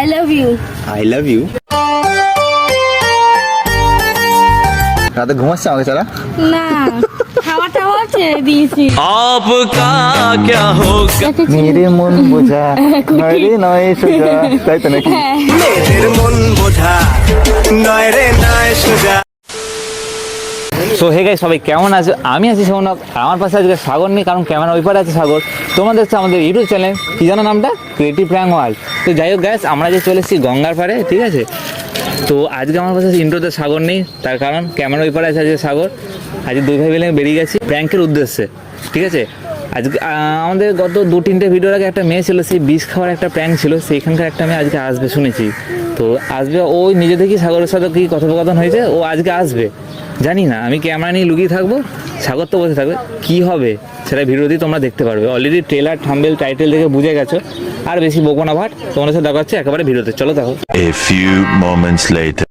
I love you. I love you. রাতে ঘুমাচ্ছে আমাকে ছাড়া? না খাওয়া টাওয়া ছেড়ে দিয়েছি। आपका क्या होगा মেরে মন বোঝা নয় রে নয় সোজা, তাই তো নাকি? मेरे मन बोझा नय रे नय सोजा। সো হে গাইস, সবাই কেমন আছে? আমি আছি সৌনক, আমার পাশে আজকে সাগর নেই, কারণ ক্যামেরা ওই পারে আছে সাগর। তোমরা দেখছো আমাদের ইউটিউব চ্যানেল, কি জানো নামটা? Creative prank world. তো যাই হোক গাইস, আমরা যে চলে এসেছি গঙ্গার পাড়ে, ঠিক আছে? তো আজকে আমার পাশে ইন্ট্রোতে সাগর নেই, তার কারণ ক্যামেরা ওই পারে আছে আজকে সাগর। আজকে দুই ভাই মিলে বেরিয়ে গেছি প্র্যাঙ্কের উদ্দেশ্যে, ঠিক আছে? আজকে আমাদের গত 2-3টে ভিডিওর আগে একটা মেয়ে ছিল, সেই বিষ খাওয়ার একটা প্র্যাঙ্ক ছিল, সেইখানকার একটা মেয়ে আজকে আসবে শুনেছি। তো আসবে, ওই নিজে থেকেই সাগরের সাথে কি কথোপকথন হয়েছে, ও আজকে আসবে। জানি না, আমি ক্যামেরা নিয়ে লুকিয়ে থাকবো, সাগর তো বসে থাকবে। কী হবে সেটা ভিডিওতেই তোমরা দেখতে পারবে। অলরেডি ট্রেলার, থাম্বনেল, টাইটেল দেখে বুঝে গেছো। আর বেশি বকো না ভাট, তোমাদের সাথে দেখা হচ্ছে একেবারে ভিডিওতে। চলো দেখো। A few moments later.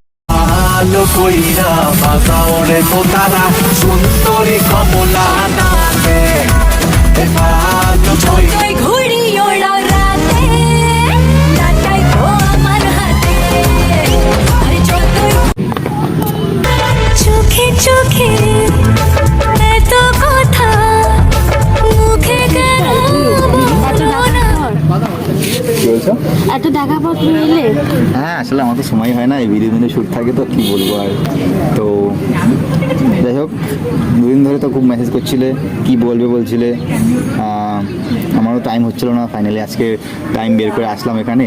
আলো কইরা বাজাও রে তোতারা সুন্দরী কমলা নামে আলো কইরা ঘুড়ি ওড়াও রাতে নাচাই তো আমার হাতে আর যতই চোখে চোখে এত কথা মুখে কেন বলো না। কি বলছো? এত দেখা পত্র এলে হ্যাঁ, আসলে আমার তো সময় হয় না, এই ভিডিও দিনে শ্যুট থাকে, তো কী বলবো আর। তো যাই হোক, দুদিন ধরে তো খুব মেসেজ করছিলে, কি বলবে বলছিলে। আমারও টাইম হচ্ছিল না, ফাইনালি আজকে টাইম বের করে আসলাম এখানে।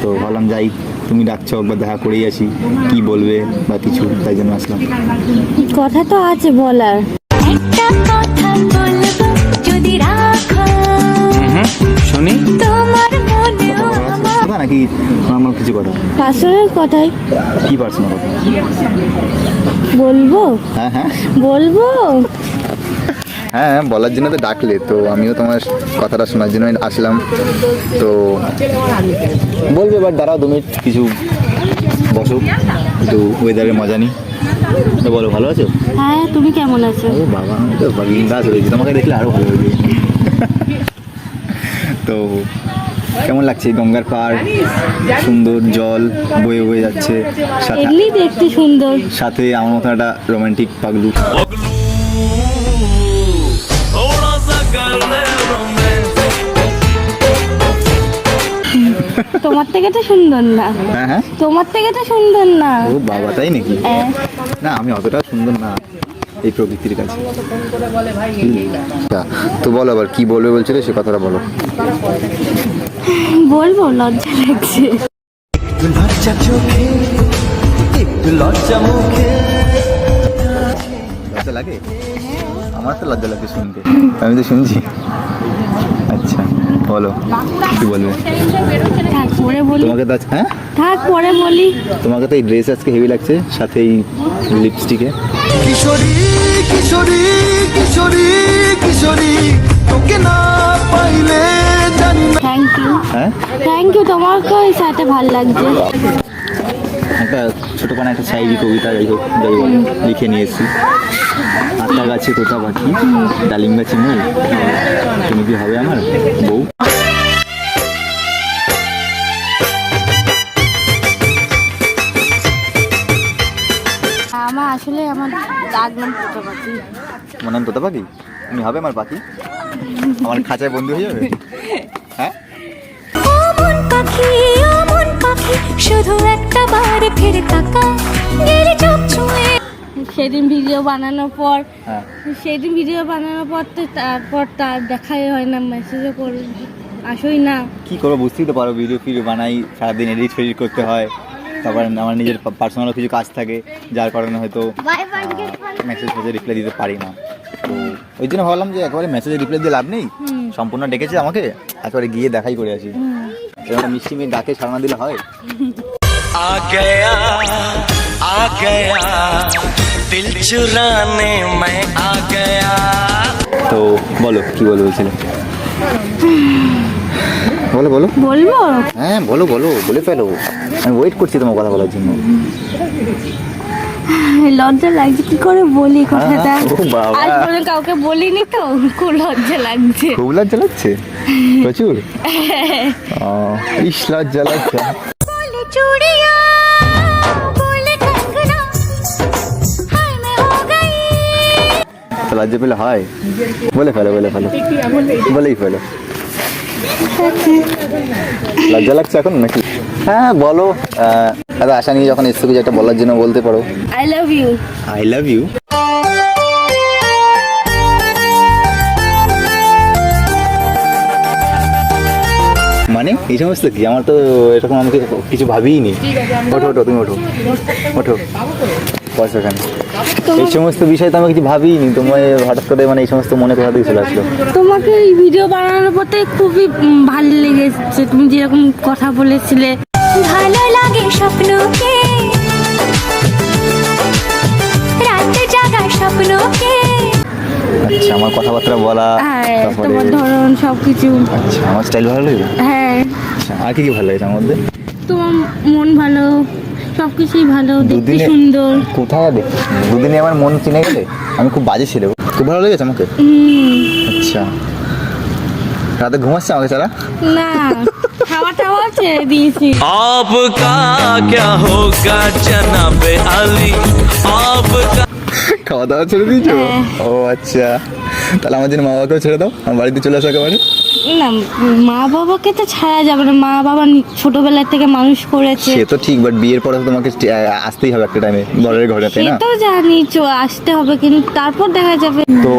তো ভাবলাম যাই, তুমি ডাকছো, একবার দেখা করেই আসি, কি বলবে বা কিছু, তাই জন্য আসলাম। কথা তো আছে বলার। একটা কথা বলবো যদি রাখো শুনি তোমার মনেও কথা নাকি আমার কিছু কথা? পার্সোনাল কথাই কি পার্সোনাল কথা? বলবো, হ্যাঁ হ্যাঁ বলবো। হ্যাঁ, বলার জন্য তো ডাকলে, তো আমিও তোমার কথাটা শোনার জন্য আসলাম। তো বলবে, এবার দাঁড়াও 2 মিনিট, কিছু বসো, একটু ওয়েদারের মজা নিই। তো বলো, ভালো আছো? হ্যাঁ, তুমি কেমন আছো? ও বাবা, আমি তো বিন্দাস হয়েছি, তোমাকে দেখলে আরও ভালো হয়েছে। তো কেমন লাগছে গঙ্গার পাড়? সুন্দর জল বয়ে বয়ে যাচ্ছে, সাথে এমনি দেখতে সুন্দর। সাথে আমার মতো একটা রোমান্টিক পাগলু। थोड़ा सा कर ले रोमांस তোমার থেকে তো সুন্দর না। হ্যাঁ হ্যাঁ, তোমার থেকে তো সুন্দর না। ও বাবা, তাই নাকি? হ্যাঁ। না, আমি অতটা সুন্দর না এই প্রকৃতির কাছে। আচ্ছা, তো বলো আবার কি বলবে বলছিলে, সে কথাটা বলো। বলবো, লজ্জা লাগছে। লজ্জা চোখে একটু লজ্জা মুখে লজ্জা লাগে? আমার তো লজ্জা লাগে শুনতে, আমি তো শুনছি। আচ্ছা বলো, কি বলবে? থাক পরে বলি। তোমাকে তো হ্যাঁ, থাক পরে বলি। তোমাকে তো এই ড্রেস আজকে হেভি লাগছে, সাথে এই লিপস্টিকে। কিশোরী কিশোরী কিশোরী কিশোরী তোকে না পাইলে জানি না। থ্যাংক ইউ, হ্যাঁ, থ্যাংক ইউ। তোমাকেও এই সাথে ভালো লাগছে। একটা ছোটোখাটো একটা শায়রি কবিতা, যাই হোক যাই বলো, লিখে নিয়ে এসেছি। আত্মা গাছে তোতা পাখি, ডালিম গাছে মই, তুমি কি হবে আমার বউ? আমার আসলে আমার ডাক নাম তোতা পাখি। আমার নাম তোতা পাখি, তুমি হবে আমার পাখি? আমার খাঁচায় বন্ধু হয়ে যাবে? হ্যাঁ, ও মন পাখি শুধু একটা বার ফিরে তাকা গেলে চোখ ছুঁয়ে। সেদিন ভিডিও বানানোর পর, হ্যাঁ, সেদিন ভিডিও বানানোর পর তো তারপর তার দেখাই হয় না, মেসেজও করে আসোই না। কী করবো বুঝতেই তো পারো, ভিডিও বানাই, সারাদিন এডিট ফেডিট করতে হয়, তারপর আমার নিজের পার্সোনাল কিছু কাজ থাকে, যার কারণে হয়তো মেসেজ রিপ্লাই দিতে পারি না। তো ওই জন্য ভাবলাম যে একেবারে মেসেজে রিপ্লাই দিয়ে লাভ নেই, সম্পূর্ণ ডেকেছে আমাকে, একেবারে গিয়ে দেখাই করে আসি। এরকম মিষ্টি মেয়ে ডাকে সাড়া দিলে হয়? आ गया दिल चुराने मैं आ गया। তো বলো, কি বলো বলছিলে? বলো বলো। বলবো? হ্যাঁ বলো বলো, বলে ফেলো, আমি ওয়েট করছি তোমার কথা বলার জন্য। লজ্জা লাগছে, কি করে বলি কথাটা? ও বাবা, আজ পর্যন্ত কাউকে বলিনি তো, খুব লজ্জা লাগছে। খুব লজ্জা লাগছে প্রচুর। ইস লজ্জা লাগছে। चूड़िया बोले कंगना हाय मैं हो गई তো লজ্জা পেলে হয়? বলে ফেলো বলেই ফেলো। লজ্জা লাগছে এখন নাকি? হ্যাঁ বলো। আশা নিয়ে যখন এসছো কিছু একটা বলার জন্য বলতে পারো। I love you. I love you. মানে এই সমস্ত কি? আমার তো এরকম আমাকে কিছু ভাবিই নি। ওঠো তুমি ওঠো বসো এখানে। এই সমস্ত বিষয় তো আমি কিছু ভাবিই নি। তোমার হঠাৎ করে মানে এই সমস্ত মনে কোথা থেকে চলে আসলো? তোমাকে এই ভিডিও বানানোর পথে খুবই ভালো লেগেছে, তুমি যেরকম কথা বলেছিলে। ভালো লাগে স্বপ্নকে রাত জাগা স্বপ্নকে আচ্ছা আমার কথাবার্তা বলা, হ্যাঁ, তারপরে তোমার ধরন সবকিছু। আচ্ছা আমার স্টাইল ভালো লাগে। হ্যাঁ, আচ্ছা আর কি ভালো লাগে তার মধ্যে? তোমার মন ভালো, সবকিছুই ভালো, দেখতে দুদিনে- সুন্দর। কোথায় দেখতে? দুদিনে আমার মন চিনে গেলে? আমি খুব বাজে ছিল। খুব ভালো লেগেছে আমাকে। আচ্ছা রাতে ঘুমাচ্ছে আমাকে ছাড়া? না, খাওয়া টাওয়া ছেড়ে দিয়েছি। आपका क्या होगा जनाब अली आपका খাওয়া দাওয়া ছেড়ে দিয়েছো? হ্যাঁ। ও আচ্ছা তাহলে আমার জন্য মা বাবাকেও ছেড়ে দাও, আমার বাড়িতে চলে আসো একেবারে। না, মা বাবাকে তো ছাড়া যাবে না, মা বাবা ছোটবেলা থেকে মানুষ করেছে। সে তো ঠিক, বাট বিয়ের পরে তো তোমাকে আসতেই হবে একটা টাইমে বরের ঘরে, তাই সে না? তো জানি আসতে হবে, কিন্তু তারপর দেখা যাবে। তো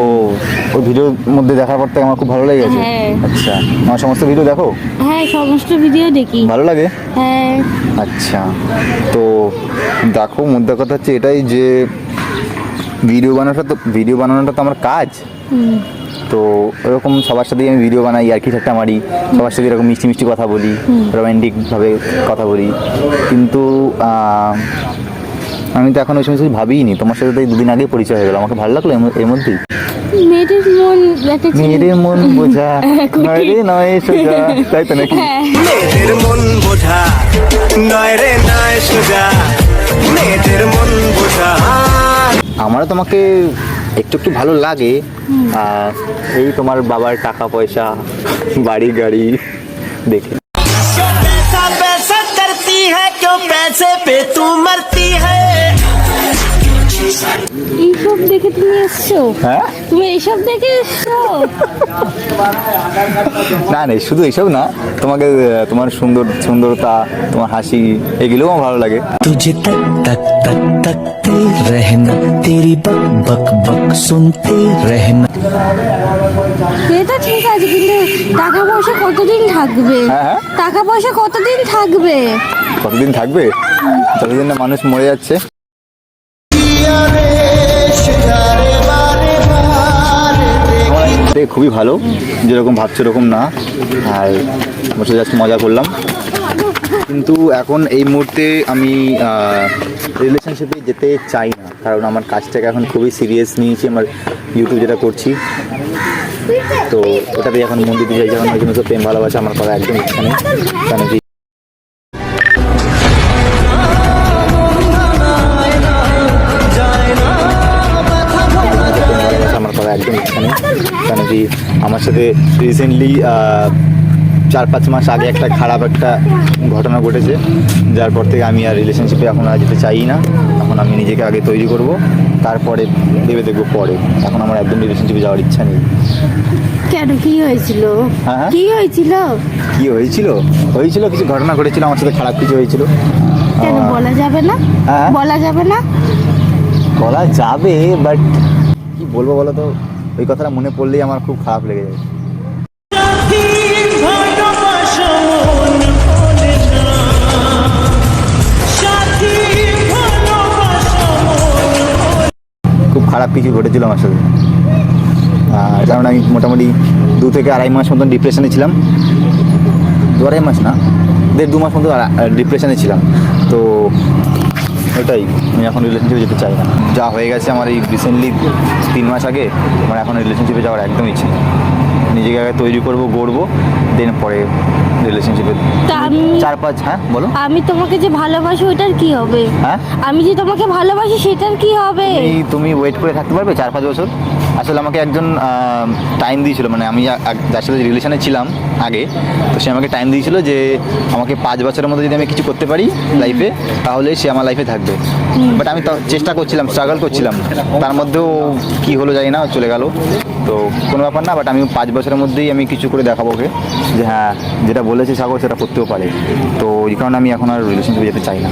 ওই ভিডিওর মধ্যে দেখার পর থেকে আমার খুব ভালো লেগে গেছে। হ্যাঁ। আচ্ছা আমার সমস্ত ভিডিও দেখো? হ্যাঁ, সমস্ত ভিডিও দেখি। ভালো লাগে? হ্যাঁ, আচ্ছা তো দেখো মুদ্রা কথা হচ্ছে এটাই যে ভিডিও বানানোটা তো আমার কাজ। তো এরকম সবার সাথেই আমি ভিডিও বানাই, আর কি ঠাট্টা মারি, সবার সাথে এরকম মিষ্টি মিষ্টি কথা বলি, রোম্যান্টিকভাবে কথা বলি, কিন্তু আমি তো এখন ওই সময় কিছু ভাবিই নি। তোমার সাথে তো এই দুদিন আগেই পরিচয় হয়ে গেলো, আমাকে ভালো লাগলো এর মধ্যেই। মেয়েদের মন একটা মেয়েদের মন বোঝা নয় রে নয় সোজা, তাই তো নাকি? মেয়েদের মন বোঝা নয় রে নয় সোজা মেয়েদের মন বোঝা আমারও তোমাকে একটু একটু ভালো লাগে। এই তোমার বাবার টাকা পয়সা, বাড়ি গাড়ি দেখে। पैसा पैसा करती है क्यों पैसे पे तू मरती है এইসব দেখে তুমি এসছো? হ্যাঁ তুমি এইসব দেখে এসছো? না না শুধু এইসব না, তোমাকে তোমার সুন্দরতা, তোমার হাসি, এগুলোও আমার ভালো লাগে। तुझे तक तक तक तकते रहना तेरी बक बक बक सुनते रहना। সেটা ঠিক আছে, কিন্তু টাকা পয়সা কতদিন থাকবে? হ্যাঁ। টাকা পয়সা কতদিন থাকবে? কতদিন থাকবে? যতদিন না মানুষ মরে যাচ্ছে। খুবই ভালো, যেরকম ভাবছো এরকম না, আর বসে জাস্ট মজা করলাম। কিন্তু এখন এই মুহূর্তে আমি রিলেশনশিপে যেতে চাই না, কারণ আমার কাজটাকে এখন খুবই সিরিয়াস নিয়েছি, আমার ইউটিউব যেটা করছি, তো ওটাতে এখন মন দিতে চাইছি। এখন ওই জন্য তো প্রেম ভালোবাসা আমার করা একদম ইচ্ছা নেই, কেন কি আমার করা একদম ইচ্ছা নেই, কেন কি আমার সাথে রিসেন্টলি 4-5 মাস আগে একটা খারাপ একটা ঘটনা ঘটেছে, যার পর থেকে আমি আর রিলেশনশিপে এখন আর যেতে চাই না। এখন আমি নিজেকে আগে তৈরি করব, তারপরে ভেবে দেখবো পরে। এখন আমার একদম রিলেশনশিপে যাওয়ার ইচ্ছা নেই। কেন, কি হয়েছিল? হ্যাঁ। কি হয়েছিল? কি হয়েছিল কিছু ঘটনা ঘটেছিল আমার সাথে, খারাপ কিছু হয়েছিল। কেন বলা যাবে না? হ্যাঁ। বলা যাবে না? বলা যাবে, বাট কি বলবো বলো তো, ওই কথাটা মনে পড়লেই আমার খুব খারাপ লেগে যায়। খুব খারাপ কিছু ঘটেছিল আমার সাথে, কারণ আমি মোটামুটি 2 থেকে আড়াই মাস মতন ডিপ্রেশনে ছিলাম। 2-2.5 মাস না, 1.5-2 মাস মতো ডিপ্রেশনে ছিলাম। তো ওটাই, আমি এখন রিলেশনশিপে যেতে চাই না। যা হয়ে গেছে আমার এই রিসেন্টলি 3 মাস আগে, আমার এখন রিলেশনশিপে যাওয়ার একদম ইচ্ছে নেই। নিজেকে আগে তৈরি করবো, গড়বো, দেন পরে রিলেশনশিপে। তা আমি- 4-5 হ্যাঁ বলো। আমি তোমাকে যে ভালোবাসি ওটার কি হবে? হ্যাঁ আমি যে তোমাকে ভালোবাসি সেটার কি হবে? তুমি ওয়েট করে থাকতে পারবে 4-5 বছর? আসলে আমাকে একজন টাইম দিয়েছিল, মানে আমি যার সাথে রিলেশনে ছিলাম আগে, তো সে আমাকে টাইম দিয়েছিল যে আমাকে 5 বছরের মধ্যে যদি আমি কিছু করতে পারি লাইফে, তাহলে সে আমার লাইফে থাকবে। বাট আমি তো চেষ্টা করছিলাম, স্ট্রাগল করছিলাম, তার মধ্যেও কি হলো জানি না, চলে গেল। তো কোনো ব্যাপার না, বাট আমি 5 বছরের মধ্যেই আমি কিছু করে দেখাবো ওকে, যে হ্যাঁ যেটা বলেছে সাগর সেটা করতেও পারে। তো এই কারণে আমি এখন আর রিলেশনশিপে যেতে চাই না।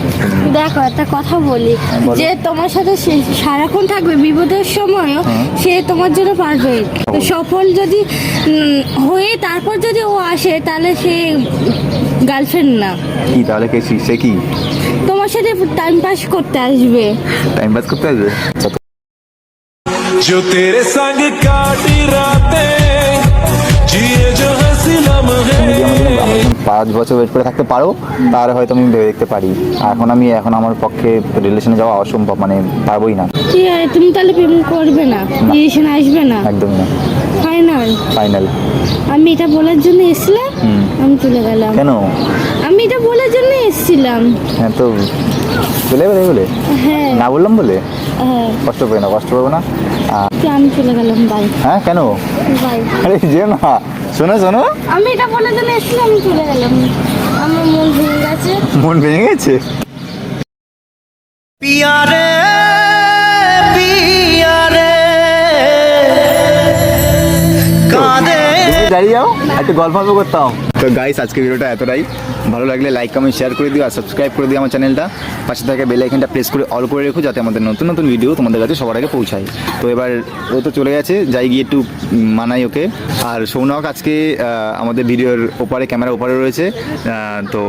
দেখো একটা কথা বলি, বলো। যে তোমার সাথে সে সারাক্ষণ থাকবে বিপদের সময়ও, সে তোমার জন্য পারফেক্ট। তো সফল যদি হয়ে তারপর যদি ও আসে, তাহলে সে গার্লফ্রেন্ড না, কি তাহলে কে সে কি তোমার সাথে টাইম পাস করতে আসবে। টাইম পাস করতে আসবে? जो तेरे संग काटी रातें जिए जो हंसी लम्हे। তুমি যদি আমার জন্য 5 বছর ওয়েট করে থাকতে পারো, তাহলে হয়তো আমি ভেবে দেখতে পারি। এখন আমার পক্ষে রিলেশনে যাওয়া অসম্ভব, মানে পারবোই না। কি হয়, তুমি তাহলে প্রেম করবে না, রিলেশন আসবে না? একদমই না। ফাইনাল। ফাইনাল। আমি এটা বলার জন্য এসেছিলাম, আমি চলে গেলাম। কেন? আমি এটা বলার জন্য এসেছিলাম। হ্যাঁ, তো চলে যাবে বলে হ্যাঁ না বললাম বলে হ্যাঁ, কষ্ট পাবে না, কষ্ট পাবো না। তো আমি চলে গেলাম, বাই হ্যাঁ, কেন? বাই। আরে যে না, শোনো শোনো, আমি এটা বলার জন্য এসেছিলাম, আমি চলে গেলাম। আমার মন ভেঙে গেছে। মন ভেঙে গেছে। पिया रे पिया रे कांदे। দাঁড়িয়ে যাও, একটু গল্প করতাম। তো গাইস, আজকে ভিডিওটা এতটাই। ভালো লাগলে লাইক কমেন্ট শেয়ার করে দিও, আর সাবস্ক্রাইব করে দিও আমার চ্যানেলটা। পাশে থাকা বেল আইকনটা প্রেস করে অল করে রেখো, যাতে আমাদের নতুন নতুন ভিডিও তোমাদের কাছে সবার আগে পৌঁছায়। তো এবার ও তো চলে গেছে, যাই গিয়ে একটু মানাই ওকে। আর সৌনক আজকে আমাদের ভিডিওর ওপারে, ক্যামেরার ওপারে রয়েছে। তো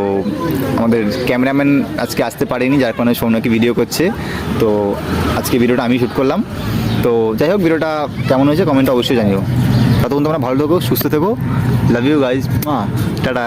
আমাদের ক্যামেরাম্যান আজকে আসতে পারেনি, যার কারণে সৌনকই ভিডিও করছে। তো আজকে ভিডিওটা আমি শ্যুট করলাম। তো যাই হোক, ভিডিওটা কেমন হয়েছে কমেন্টে অবশ্যই জানিও। ততক্ষণ তোমরা ভালো থেকো, সুস্থ থেকো। Love you guys, tata.